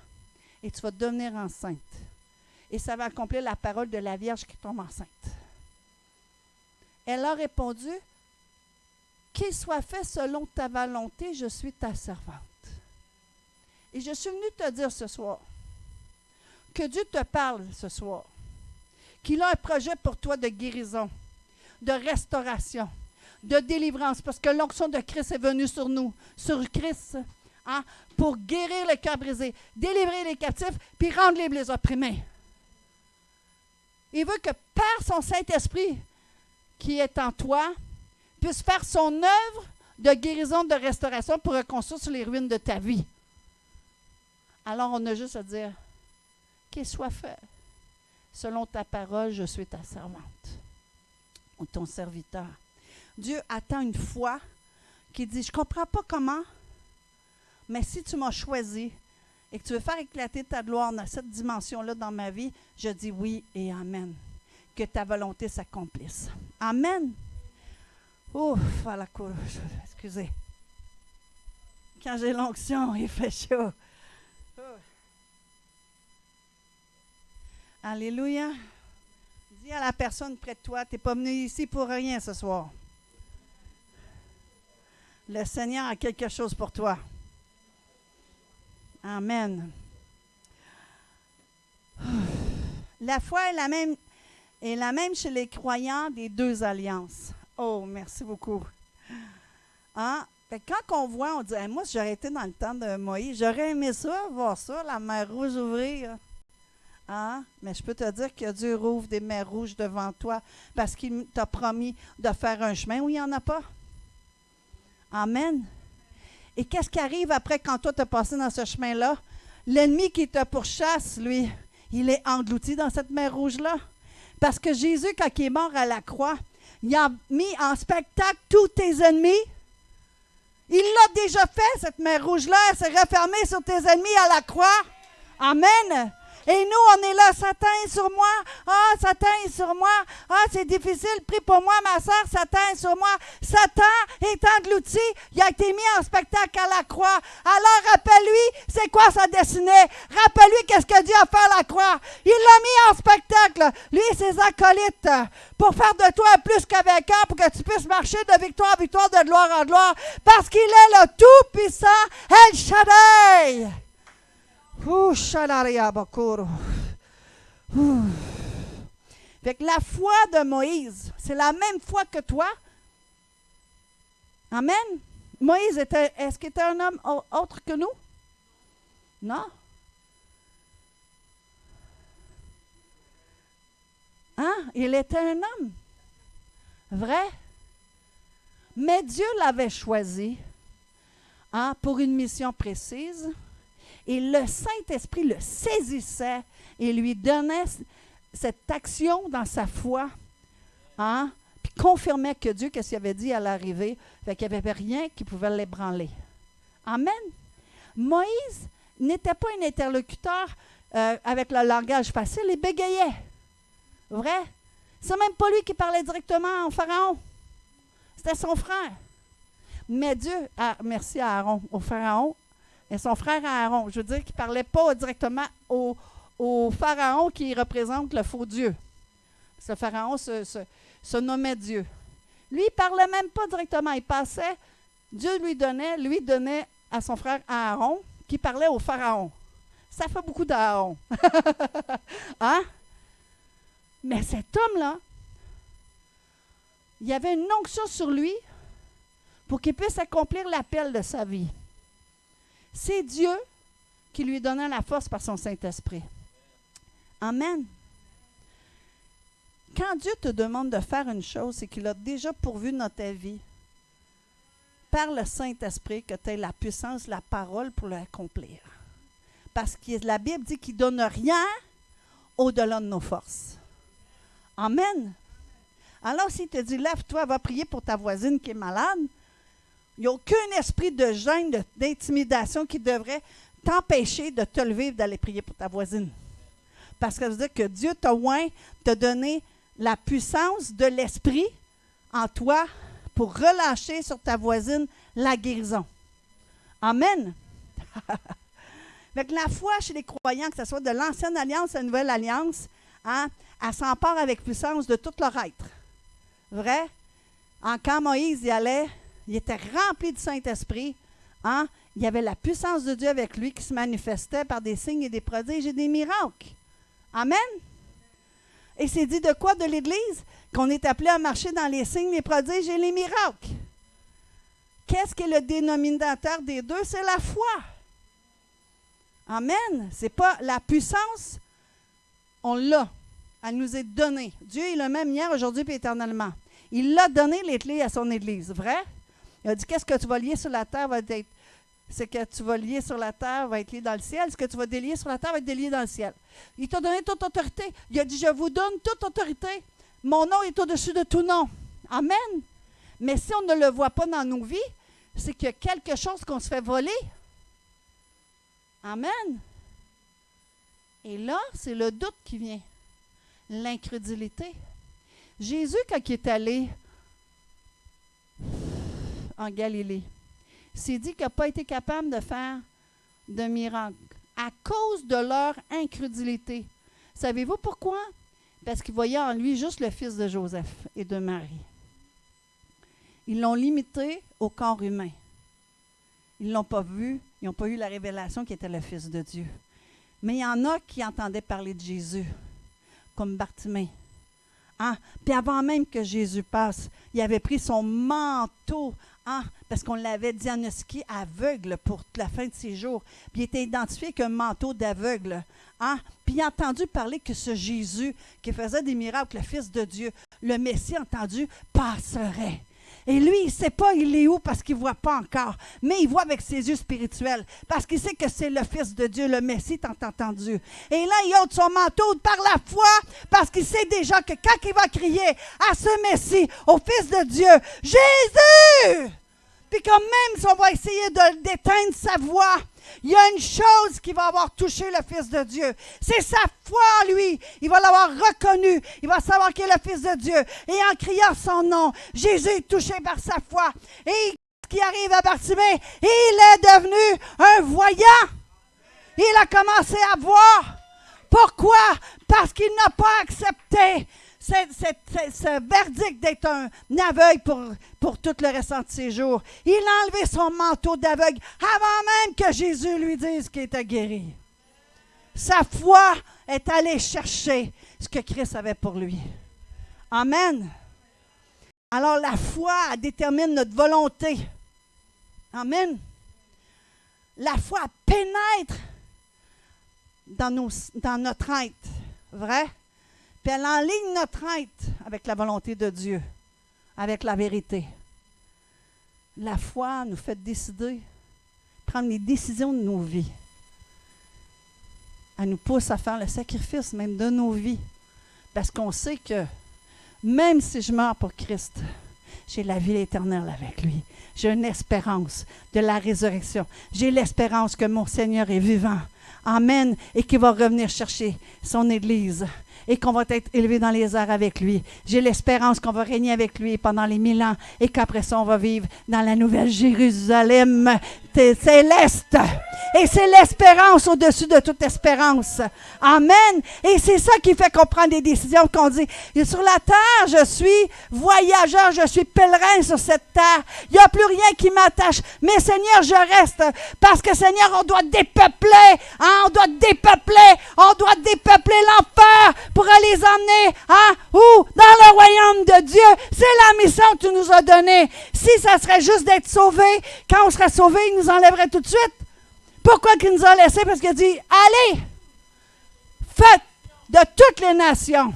et tu vas devenir enceinte. Et ça va accomplir la parole de la Vierge qui tombe enceinte. » Elle a répondu, « Qu'il soit fait selon ta volonté, je suis ta servante. » Et je suis venue te dire ce soir, que Dieu te parle ce soir, qu'il a un projet pour toi de guérison, de restauration, de délivrance, parce que l'onction de Christ est venue sur nous, sur Christ, hein, pour guérir les cœurs brisés, délivrer les captifs, puis rendre les opprimés. Il veut que par son Saint-Esprit qui est en toi, puisse faire son œuvre de guérison, de restauration pour reconstruire sur les ruines de ta vie. Alors, on a juste à dire, qu'il soit fait. Selon ta parole, je suis ta servante ou ton serviteur. Dieu attend une foi qui dit, je ne comprends pas comment, mais si tu m'as choisi et que tu veux faire éclater ta gloire dans cette dimension-là dans ma vie, je dis oui et amen. Que ta volonté s'accomplisse. Amen. Ouf, à la cour. Excusez. Quand j'ai l'onction, il fait chaud. Alléluia. Dis à la personne près de toi, tu n'es pas venu ici pour rien ce soir. Le Seigneur a quelque chose pour toi. Amen. La foi est la même chez les croyants des deux alliances. Oh, merci beaucoup. Hein? Fait que quand on voit, on dit, hey, moi, si j'aurais été dans le temps de Moïse, j'aurais aimé ça, voir ça, la mer rouge ouvrir. Hein? Mais je peux te dire que Dieu rouvre des mers rouges devant toi parce qu'il t'a promis de faire un chemin où il n'y en a pas. Amen. Et qu'est-ce qui arrive après quand toi tu as passé dans ce chemin-là? L'ennemi qui te pourchasse, lui, il est englouti dans cette mer rouge-là. Parce que Jésus, quand il est mort à la croix, il a mis en spectacle tous tes ennemis. Il l'a déjà fait, cette mer rouge-là. Elle s'est refermée sur tes ennemis à la croix. Amen. Et nous, on est là, Satan est sur moi. Ah, Satan est sur moi. Ah, c'est difficile. Prie pour moi, ma soeur. Satan est sur moi. Satan est englouti. Il a été mis en spectacle à la croix. Alors, rappelle-lui, c'est quoi sa destinée. Rappelle-lui qu'est-ce que Dieu a fait à la croix. Il l'a mis en spectacle, lui et ses acolytes, pour faire de toi un plus qu'un vainqueur, pour que tu puisses marcher de victoire en victoire, de gloire en gloire, parce qu'il est le Tout-Puissant, El Shaddai. Fait que la foi de Moïse, c'est la même foi que toi. Amen. Moïse est-ce qu'il était un homme autre que nous? Non. Hein? Il était un homme. Vrai? Mais Dieu l'avait choisi pour une mission précise. Et le Saint-Esprit le saisissait et lui donnait cette action dans sa foi, puis confirmait que Dieu, qu'est-ce qu'il avait dit à l'arrivée, fait qu'il n'y avait rien qui pouvait l'ébranler. Amen. Moïse n'était pas un interlocuteur avec le langage facile, il bégayait. Vrai? C'est même pas lui qui parlait directement au Pharaon. C'était son frère. Mais Dieu, merci à Aaron, au Pharaon, et son frère Aaron, je veux dire qu'il ne parlait pas directement au Pharaon qui représente le faux Dieu. Ce Pharaon se nommait Dieu. Lui, il ne parlait même pas directement. Il passait, Dieu lui donnait à son frère Aaron qui parlait au Pharaon. Ça fait beaucoup d'Aaron. Hein? Mais cet homme-là, il y avait une onction sur lui pour qu'il puisse accomplir l'appel de sa vie. C'est Dieu qui lui donnait la force par son Saint-Esprit. Amen. Quand Dieu te demande de faire une chose, c'est qu'il a déjà pourvu dans ta vie, par le Saint-Esprit, que tu aies la puissance, la parole pour l'accomplir. Parce que la Bible dit qu'il ne donne rien au-delà de nos forces. Amen. Alors, s'il te dit, lève-toi, va prier pour ta voisine qui est malade, il n'y a aucun esprit de gêne, d'intimidation qui devrait t'empêcher de te lever et d'aller prier pour ta voisine. Parce que ça veut dire que Dieu t'a donné la puissance de l'esprit en toi pour relâcher sur ta voisine la guérison. Amen. Avec la foi chez les croyants, que ce soit de l'ancienne alliance à la nouvelle alliance, elle s'empare avec puissance de tout leur être. Vrai? Quand Moïse y allait, il était rempli du Saint-Esprit. Il y avait la puissance de Dieu avec lui qui se manifestait par des signes et des prodiges et des miracles. Amen. Et c'est dit de quoi de l'Église? Qu'on est appelé à marcher dans les signes, les prodiges et les miracles. Qu'est-ce qui est le dénominateur des deux? C'est la foi. Amen. C'est pas la puissance, on l'a. Elle nous est donnée. Dieu est le même hier, aujourd'hui et éternellement. Il l'a donné les clés à son Église. Vrai? Il a dit, qu'est-ce que tu vas lier sur la terre va être Ce que tu vas lier sur la terre va être lié dans le ciel. Ce que tu vas délier sur la terre va être délié dans le ciel. Il t'a donné toute autorité. Il a dit, je vous donne toute autorité. Mon nom est au-dessus de tout nom. Amen. Mais si on ne le voit pas dans nos vies, c'est qu'il y a quelque chose qu'on se fait voler. Amen. Et là, c'est le doute qui vient. L'incrédulité. Jésus, quand il est allé en Galilée, s'est dit qu'il n'a pas été capable de faire de miracle à cause de leur incrédulité. Savez-vous pourquoi? Parce qu'ils voyaient en lui juste le fils de Joseph et de Marie. Ils l'ont limité au corps humain. Ils ne l'ont pas vu, ils n'ont pas eu la révélation qu'il était le Fils de Dieu. Mais il y en a qui entendaient parler de Jésus, comme Bartimée. Puis avant même que Jésus passe, il avait pris son manteau, parce qu'on l'avait diagnostiqué aveugle pour la fin de ses jours. Puis il était identifié qu'un manteau d'aveugle. Puis il a entendu parler que ce Jésus qui faisait des miracles, le Fils de Dieu, le Messie entendu, passerait. Et lui, il ne sait pas il est où parce qu'il ne voit pas encore, mais il voit avec ses yeux spirituels parce qu'il sait que c'est le Fils de Dieu, le Messie, tant entendu. Et là, il ôte son manteau par la foi parce qu'il sait déjà que quand il va crier à ce Messie, au Fils de Dieu, Jésus! Puis quand même si on va essayer d'éteindre sa voix, il y a une chose qui va avoir touché le Fils de Dieu. C'est sa foi en lui. Il va l'avoir reconnu. Il va savoir qu'il est le Fils de Dieu. Et en criant son nom, Jésus est touché par sa foi. Et ce qui arrive à Bartimée, il est devenu un voyant. Il a commencé à voir. Pourquoi? Parce qu'il n'a pas accepté ce verdict d'être un aveugle pour tout le restant de ses jours. Il a enlevé son manteau d'aveugle avant même que Jésus lui dise qu'il était guéri. Sa foi est allée chercher ce que Christ avait pour lui. Amen. Alors la foi elle détermine notre volonté. Amen. La foi pénètre dans notre être. Vrai? Puis elle enligne notre être avec la volonté de Dieu, avec la vérité. La foi nous fait décider, prendre les décisions de nos vies. Elle nous pousse à faire le sacrifice même de nos vies. Parce qu'on sait que même si je meurs pour Christ, j'ai la vie éternelle avec lui. J'ai une espérance de la résurrection. J'ai l'espérance que mon Seigneur est vivant. Amen. Et qu'il va revenir chercher son Église. Et qu'on va être élevé dans les airs avec lui. J'ai l'espérance qu'on va régner avec lui pendant les 1000 ans et qu'après ça, on va vivre dans la nouvelle Jérusalem céleste. Et c'est l'espérance au-dessus de toute espérance. Amen. Et c'est ça qui fait qu'on prend des décisions, qu'on dit, sur la terre, je suis voyageur, je suis pèlerin sur cette terre. Il n'y a plus rien qui m'attache. Mais Seigneur, je reste parce que Seigneur, on doit dépeupler. On doit dépeupler l'enfer pour aller les emmener où? Dans le royaume de Dieu. C'est la mission que tu nous as donnée. Si ça serait juste d'être sauvé, quand on serait sauvé, il nous enlèverait tout de suite. Pourquoi qu'il nous a laissé? Parce qu'il a dit, allez, faites de toutes les nations.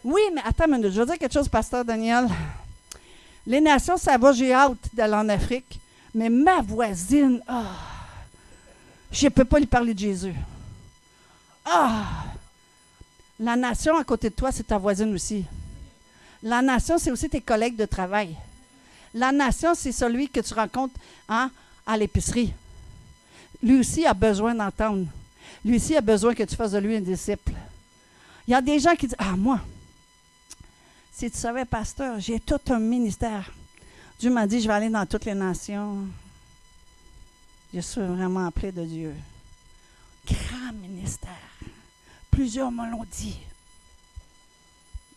Oui, mais attends une minute, je veux dire quelque chose, pasteur Daniel. Les nations, ça va, j'ai hâte d'aller en Afrique, mais ma voisine, je ne peux pas lui parler de Jésus. La nation à côté de toi, c'est ta voisine aussi. La nation, c'est aussi tes collègues de travail. La nation, c'est celui que tu rencontres à l'épicerie. Lui aussi a besoin d'entendre. Lui aussi a besoin que tu fasses de lui un disciple. Il y a des gens qui disent, moi, si tu savais, pasteur, j'ai tout un ministère. Dieu m'a dit, je vais aller dans toutes les nations. Je suis vraiment appelé de Dieu. Grand ministère. Plusieurs me l'ont dit.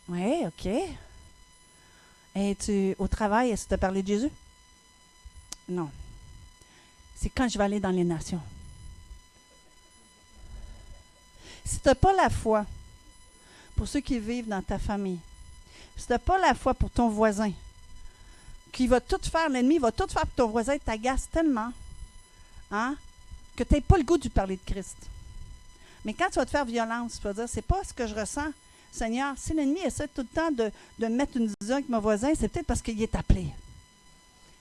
Oui, OK. Et au travail, est-ce que tu as parlé de Jésus? Non. C'est quand je vais aller dans les nations. Si tu n'as pas la foi pour ceux qui vivent dans ta famille, si tu n'as pas la foi pour ton voisin, qui va tout faire, l'ennemi va tout faire pour ton voisin, t'agace tellement que tu n'aies pas le goût de lui parler de Christ. Mais quand tu vas te faire violence, tu vas dire, c'est pas ce que je ressens. Seigneur, si l'ennemi essaie tout le temps de mettre une division avec mon voisin, c'est peut-être parce qu'il est appelé.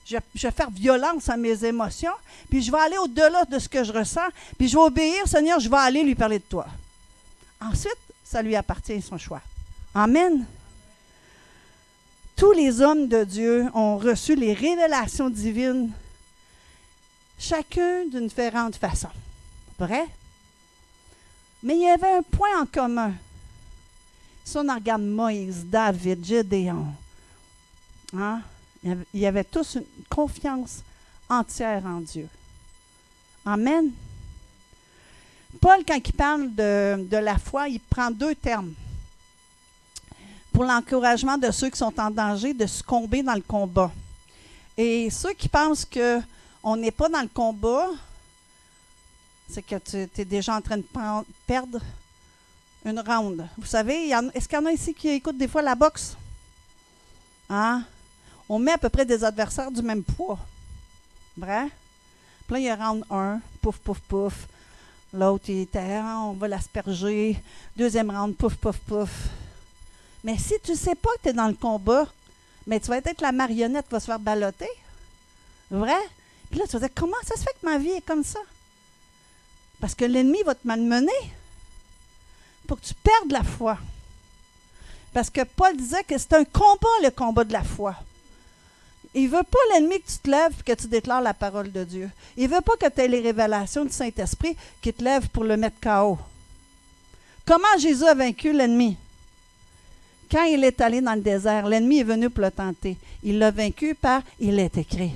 Je vais faire violence à mes émotions, puis je vais aller au-delà de ce que je ressens, puis je vais obéir, Seigneur, je vais aller lui parler de toi. Ensuite, ça lui appartient, son choix. Amen. Tous les hommes de Dieu ont reçu les révélations divines, chacun d'une différente façon. Vrai? Mais il y avait un point en commun. Si on regarde Moïse, David, Gédéon, hein? Ils avaient tous une confiance entière en Dieu. Amen. Paul, quand il parle de la foi, il prend deux termes. Pour l'encouragement de ceux qui sont en danger de succomber dans le combat. Et ceux qui pensent qu'on n'est pas dans le combat, c'est que tu es déjà en train de perdre une ronde. Vous savez, est-ce qu'il y en a ici qui écoutent des fois la boxe? Hein? On met à peu près des adversaires du même poids. Vrai? Puis là, il y a round 1, pouf, pouf, pouf. L'autre, il était, on va l'asperger. Deuxième round, pouf, pouf, pouf. Mais si tu ne sais pas que tu es dans le combat, mais tu vas être la marionnette qui va se faire balloter. Vrai? Puis là, tu vas dire, comment ça se fait que ma vie est comme ça? Parce que l'ennemi va te malmener pour que tu perdes la foi. Parce que Paul disait que c'est un combat, le combat de la foi. Il ne veut pas, l'ennemi, que tu te lèves et que tu déclares la parole de Dieu. Il ne veut pas que tu aies les révélations du Saint-Esprit qui te lèvent pour le mettre KO. Comment Jésus a vaincu l'ennemi? Quand il est allé dans le désert, l'ennemi est venu pour le tenter. Il l'a vaincu par « il est écrit ».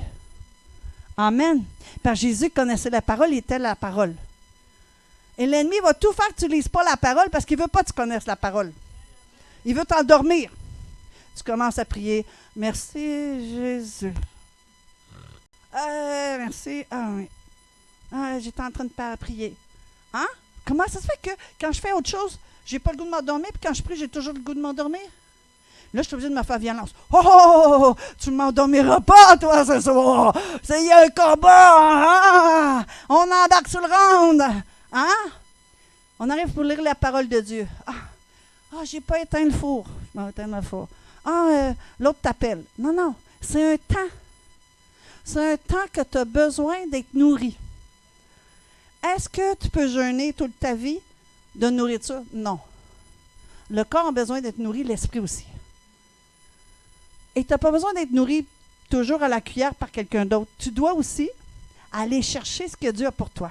Amen. Parce que Jésus connaissait la parole, il était la parole. Et l'ennemi va tout faire que tu ne lises pas la parole parce qu'il ne veut pas que tu connaisses la parole. Il veut t'endormir. Tu commences à prier. Merci Jésus. Merci. Ah oui. J'étais en train de prier. Hein? Comment ça se fait que quand je fais autre chose, j'ai pas le goût de m'endormir, puis quand je prie, j'ai toujours le goût de m'endormir? Là, je suis obligée de me faire violence. Oh, tu ne m'endormiras pas, toi, ce soir. Il y a un combat. Hein? On embarque sur le round. Hein? On arrive pour lire la parole de Dieu. J'ai pas éteint le four. Je vais éteindre le four. L'autre t'appelle. Non, c'est un temps. C'est un temps que tu as besoin d'être nourri. Est-ce que tu peux jeûner toute ta vie de nourriture? Non. Le corps a besoin d'être nourri, l'esprit aussi. Et tu n'as pas besoin d'être nourri toujours à la cuillère par quelqu'un d'autre. Tu dois aussi aller chercher ce que Dieu a pour toi.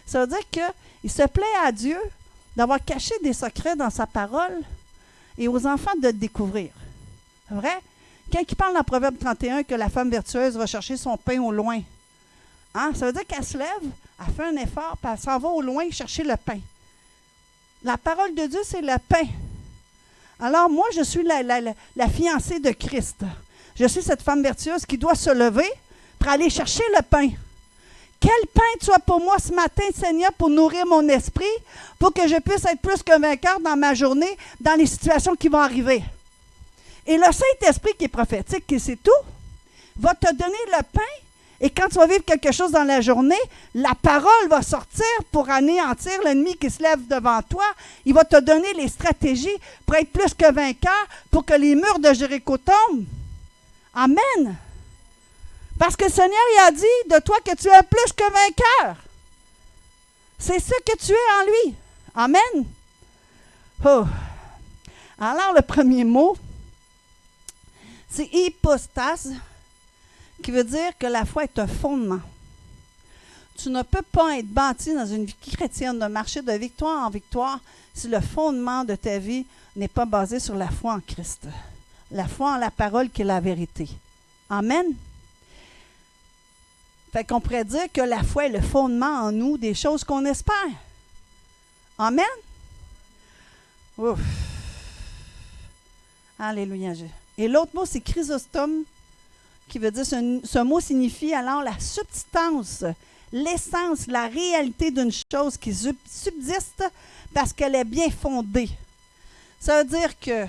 Ça veut dire qu'il se plaît à Dieu d'avoir caché des secrets dans sa parole et aux enfants de le découvrir. Vrai? Quand il parle dans Proverbe 31 que la femme vertueuse va chercher son pain au loin, hein? Ça veut dire qu'elle se lève, elle fait un effort, puis elle s'en va au loin chercher le pain. La parole de Dieu, c'est le pain. Alors moi, je suis la fiancée de Christ. Je suis cette femme vertueuse qui doit se lever pour aller chercher le pain. Quel pain tu as pour moi ce matin, Seigneur, pour nourrir mon esprit, pour que je puisse être plus que vainqueur dans ma journée, dans les situations qui vont arriver. Et le Saint-Esprit qui est prophétique, qui sait tout, va te donner le pain. Et quand tu vas vivre quelque chose dans la journée, la parole va sortir pour anéantir l'ennemi qui se lève devant toi. Il va te donner les stratégies pour être plus que vainqueur, pour que les murs de Jéricho tombent. Amen. Parce que le Seigneur, il a dit de toi que tu es plus que vainqueur. C'est ce que tu es en lui. Amen. Oh. Alors, le premier mot, c'est hypostase, qui veut dire que la foi est un fondement. Tu ne peux pas être bâti dans une vie chrétienne, de marcher de victoire en victoire, si le fondement de ta vie n'est pas basé sur la foi en Christ. La foi en la parole qui est la vérité. Amen. Fait qu'on pourrait dire que la foi est le fondement en nous des choses qu'on espère. Amen. Ouf. Alléluia. Et l'autre mot, c'est chrysostome, qui veut dire, ce mot signifie alors la substance, l'essence, la réalité d'une chose qui subsiste parce qu'elle est bien fondée. Ça veut dire que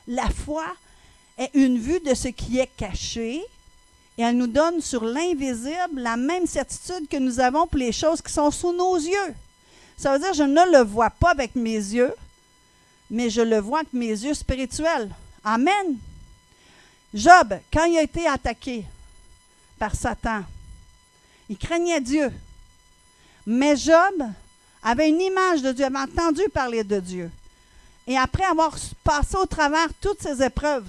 la foi est une vue de ce qui est caché et elle nous donne sur l'invisible la même certitude que nous avons pour les choses qui sont sous nos yeux. Ça veut dire que je ne le vois pas avec mes yeux, mais je le vois avec mes yeux spirituels. Amen. Job, quand il a été attaqué, par Satan. Il craignait Dieu. Mais Job avait une image de Dieu, avait entendu parler de Dieu. Et après avoir passé au travers toutes ces épreuves,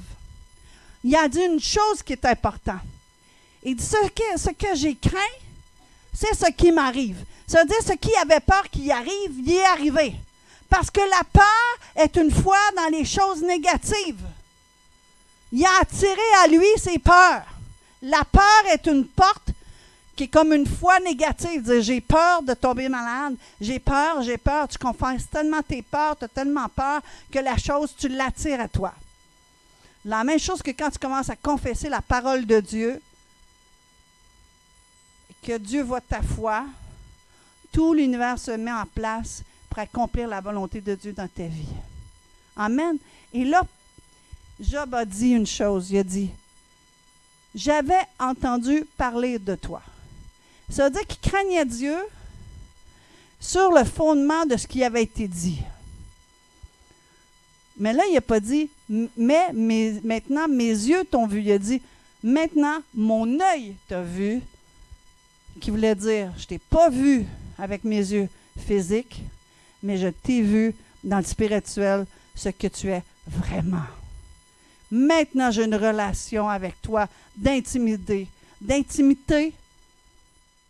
il a dit une chose qui est importante. Il dit, ce que j'ai craint, c'est ce qui m'arrive. C'est-à-dire, ce qui avait peur qu'il arrive, il est arrivé. Parce que la peur est une foi dans les choses négatives. Il a attiré à lui ses peurs. La peur est une porte qui est comme une foi négative. Dire, j'ai peur de tomber malade, j'ai peur, tu confesses tellement tes peurs, tu as tellement peur que la chose, tu l'attires à toi. La même chose que quand tu commences à confesser la parole de Dieu, que Dieu voit ta foi, tout l'univers se met en place pour accomplir la volonté de Dieu dans ta vie. Amen. Et là, Job a dit une chose, il a dit, « J'avais entendu parler de toi. » Ça veut dire qu'il craignait Dieu sur le fondement de ce qui avait été dit. Mais là, il n'a pas dit, mais maintenant mes yeux t'ont vu. Il a dit, maintenant mon œil t'a vu, qui voulait dire, je ne t'ai pas vu avec mes yeux physiques, mais je t'ai vu dans le spirituel, ce que tu es vraiment. Maintenant, j'ai une relation avec toi d'intimité.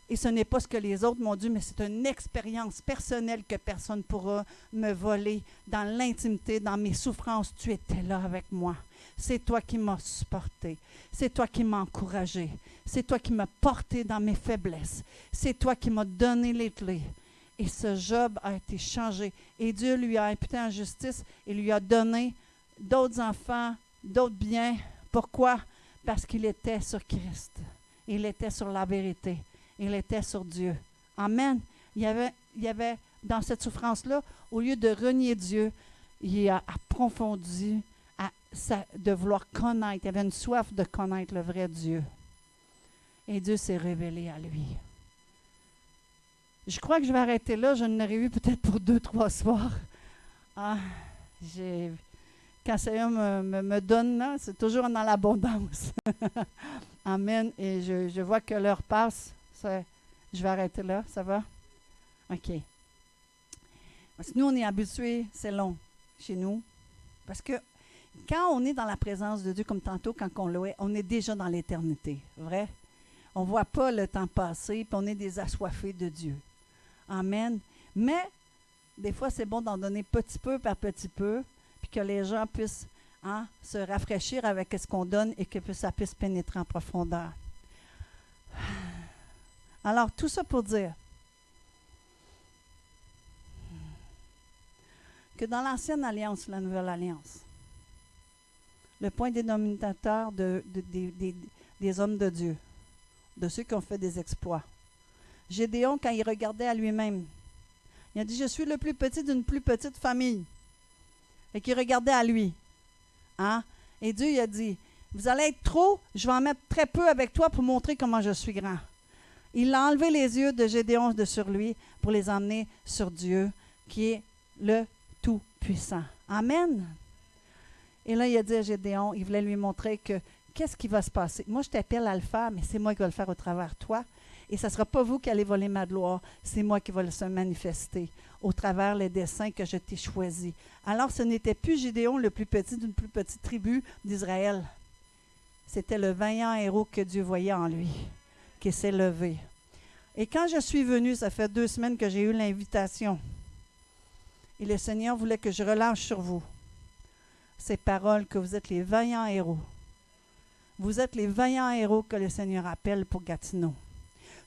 Et ce n'est pas ce que les autres m'ont dit, mais c'est une expérience personnelle que personne ne pourra me voler. Dans l'intimité, dans mes souffrances, tu étais là avec moi. C'est toi qui m'as supporté. C'est toi qui m'as encouragé. C'est toi qui m'as porté dans mes faiblesses. C'est toi qui m'as donné les clés. Et ce Job a été changé. Et Dieu lui a imputé en justice et lui a donné d'autres enfants, d'autres biens. Pourquoi? Parce qu'il était sur Christ. Il était sur la vérité. Il était sur Dieu. Amen. Il y avait dans cette souffrance-là, au lieu de renier Dieu, il a approfondi de vouloir connaître. Il avait une soif de connaître le vrai Dieu. Et Dieu s'est révélé à lui. Je crois que je vais arrêter là. Je n'aurais eu peut-être pour 2-3 soirs. Quand le Seigneur me donne, là, c'est toujours dans l'abondance. Amen. Et je vois que l'heure passe. Je vais arrêter là. Ça va? OK. Parce que nous, on est habitués, c'est long chez nous. Parce que quand on est dans la présence de Dieu, comme tantôt, quand on louait, on est déjà dans l'éternité. Vrai? On ne voit pas le temps passer, puis on est des assoiffés de Dieu. Amen. Mais, des fois, c'est bon d'en donner petit peu par petit peu, puis que les gens puissent se rafraîchir avec ce qu'on donne et que ça puisse pénétrer en profondeur. Alors, tout ça pour dire que dans l'ancienne alliance, la nouvelle alliance, le point dénominateur des hommes de Dieu, de ceux qui ont fait des exploits. Gédéon, quand il regardait à lui-même, il a dit, je suis le plus petit d'une plus petite famille. Et qu'il regardait à lui. Et Dieu, il a dit, vous allez être trop, je vais en mettre très peu avec toi pour montrer comment je suis grand. Il a enlevé les yeux de Gédéon de sur lui pour les emmener sur Dieu, qui est le Tout-Puissant. Amen. Et là, il a dit à Gédéon, il voulait lui montrer que qu'est-ce qui va se passer. Moi, je t'appelle à le faire, mais c'est moi qui vais le faire au travers de toi. Et ce ne sera pas vous qui allez voler ma gloire, c'est moi qui vais se manifester au travers les desseins que je t'ai choisis. Alors, ce n'était plus Gédéon le plus petit d'une plus petite tribu d'Israël. C'était le vaillant héros que Dieu voyait en lui, qui s'est levé. Et quand je suis venue, ça fait 2 semaines que j'ai eu l'invitation. Et le Seigneur voulait que je relâche sur vous ces paroles que vous êtes les vaillants héros. Vous êtes les vaillants héros que le Seigneur appelle pour Gatineau.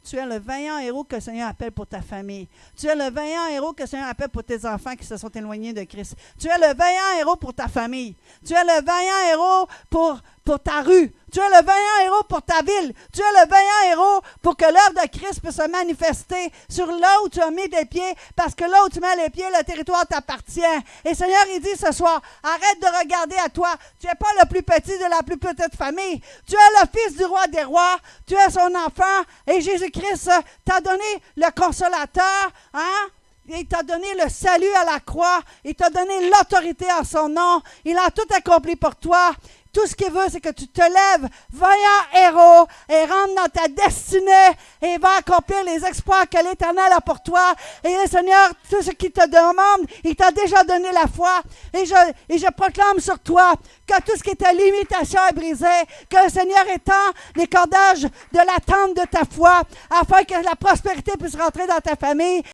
Tu es le vaillant héros que le Seigneur appelle pour ta famille. Tu es le vaillant héros que le Seigneur appelle pour tes enfants qui se sont éloignés de Christ. Tu es le vaillant héros pour ta famille. Tu es le vaillant héros pour ta rue. Tu es le vaillant héros pour ta ville. Tu es le vaillant héros pour que l'œuvre de Christ puisse se manifester sur là où tu as mis des pieds, parce que là où tu mets les pieds, le territoire t'appartient. Et Seigneur, il dit ce soir, arrête de regarder à toi. Tu n'es pas le plus petit de la plus petite famille. Tu es le fils du roi des rois. Tu es son enfant. Et Jésus-Christ t'a donné le consolateur, Il t'a donné le salut à la croix. Il t'a donné l'autorité en son nom. Il a tout accompli pour toi. Tout ce qu'il veut, c'est que tu te lèves, vaillant héros, et rentre dans ta destinée et va accomplir les exploits que l'Éternel a pour toi. Et le Seigneur, tout ce qu'il te demande, il t'a déjà donné la foi. Et je proclame sur toi que tout ce qui est ta limitation est brisé, que le Seigneur étend les cordages de la tente de ta foi, afin que la prospérité puisse rentrer dans ta famille.